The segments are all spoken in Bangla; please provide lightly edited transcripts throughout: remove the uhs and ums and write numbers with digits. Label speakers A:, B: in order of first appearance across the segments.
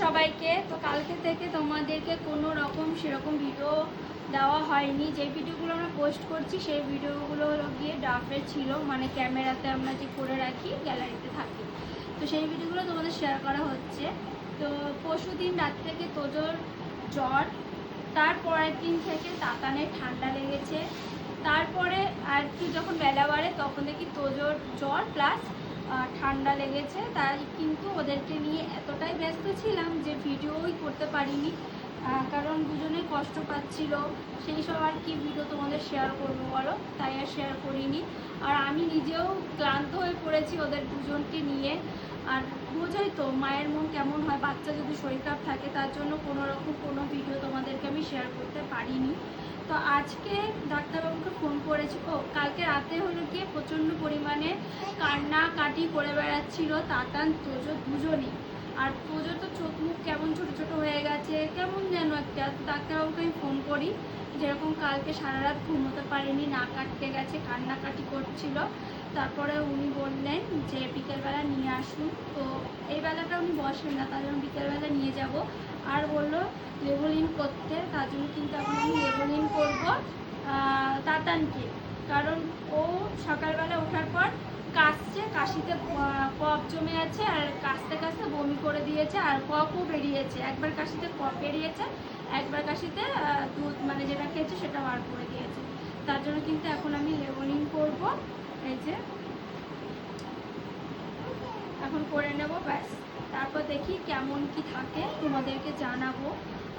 A: সবাইকে। তো কালকে থেকে তোমাদেরকে কোনো রকম সেরকম ভিডিও দেওয়া হয়নি। যে ভিডিওগুলো আমরা পোস্ট করছি সেই ভিডিওগুলো গিয়ে ড্রাফটে ছিল, মানে ক্যামেরাতে আমরা যে করে রাখি গ্যালারিতে থাকি, তো সেই ভিডিওগুলো তোমাদের শেয়ার করা হচ্ছে। তো পরশু দিন রাত থেকে তোজোর জ্বর, তারপরের দিন থেকে তাতানের ঠান্ডা লেগেছে, তারপরে আর কি যখন বেলা বাড়ে তখন দেখি তোজোর জ্বর প্লাস ঠান্ডা লেগেছে। তাই কিন্তু ওদেরকে নিয়ে এতটাই ব্যস্ত ছিলাম যে ভিডিওই করতে পারিনি, কারণ দুজনেই কষ্ট পাচ্ছিল। সেই সব আর কি ভিডিও তোমাদের শেয়ার করবো বলো, তাই আর শেয়ার করিনি। আর আমি নিজেও ক্লান্ত হয়ে পড়েছি ওদের দুজনকে নিয়ে। আর বোঝাই তো মায়ের মন কেমন হয়, বাচ্চা যদি শরীর খারাপ থাকে তার জন্য কোনো রকম কোনো ভিডিও তোমাদেরকে আমি শেয়ার করতে পারিনি। তো আজকে ডাক্তারবাবুকে ফোন করেছি। কালকে রাতে হলো গিয়ে প্রচণ্ড পরিমাণে কান্নাকাটি করে বেড়াচ্ছিল তাতান তোজো দুজনেই। আর তোজো তো চোখ মুখ কেমন ছোটো ছোটো হয়ে গেছে, কেমন যেন একটা। ডাক্তারবাবুকে আমি ফোন করি, যেরকম কালকে সারা রাত ঘুমোতে পারিনি, নাক আটকে গেছে, কান্নাকাটি করছিল। তারপরে উনি বললেন যে বিকেলবেলা নিয়ে আসুন। তো এই বেলাটা উনি বসেন না, তার জন্য বিকেলবেলা নিয়ে যাব। আর বললো লেভেলিন করতে, তার জন্য কিন্তু এখন আমি লেভেলিন করবো তাতানকে। কারণ ও সকালবেলা ওঠার পর কাশিতে কফ জমে আছে, আর কাশতে কাশতে বমি করে দিয়েছে, আর কফও বেরিয়েছে। একবার কাশিতে কফ বেরিয়েছে, একবার কাশিতে দুধ মানে যেটা খেয়েছে সেটা বার করে দিয়েছে। তার জন্য কিন্তু এখন আমি লেভেলিন করবো। এই যে এখন করে নেব, ব্যাস। তারপর দেখি কেমন কি থাকে তোমাদেরকে জানাবো।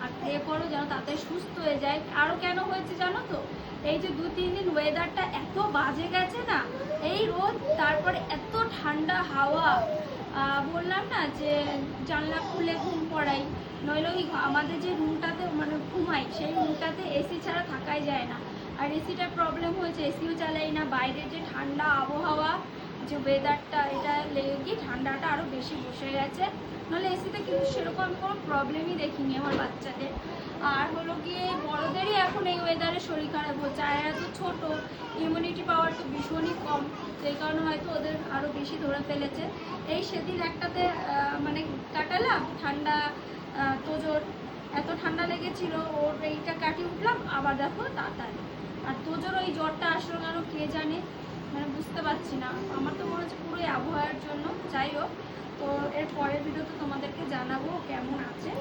A: আর প্রে করো যেন তাড়াতাড়ি সুস্থ হয়ে যায়। আরও কেন হয়েছে জানো তো, এই যে 2-3 দিন ওয়েদারটা এত বাজে গেছে না, এই রোদ তারপরে এত ঠান্ডা হাওয়া। বললাম না যে জানলা খুলে ঘুম পড়াই, নইলে ওই আমাদের যে রুমটাতে মানে ঘুমাই সেই রুমটাতে এসি ছাড়া থাকাই যায় না। আর এসিটার প্রবলেম হয়েছে, এসিও চালাই না। বাইরের যে ঠান্ডা আবহাওয়া, যে ওয়েদারটা, এটা লেগে গিয়ে ঠান্ডাটা আরও বেশি বসে গেছে। নাহলে এসিতে কিন্তু সেরকম আমি কোনো প্রবলেমই দেখিনি আমার বাচ্চাদের। আর হলো গিয়ে বড়োদেরই এখন এই ওয়েদারে শরীর খারাপ হচ্ছে। আর এরা তো ছোটো, ইমিউনিটি পাওয়ার তো ভীষণই কম, সেই কারণে হয়তো ওদের আরও বেশি ধরে ফেলেছে। এই সেদিন একটাতে মানে কাটালাম ঠান্ডা, তোজোর এত ঠান্ডা লেগেছিল, ওর এইটা কাটিয়ে উঠলাম, আবার দেখো তাড়াতাড়ি। আর তোজোর ওই জ্বরটা আসলো কেন কে জানে, মানে বুঝতে পারছি না। আমার তো মনে হচ্ছে পুরোই আবহাওয়ার জন্য। যাই হোক, তো এর পরের ভিডিওতে তোমাদেরকে জানাবো কেমন আছে।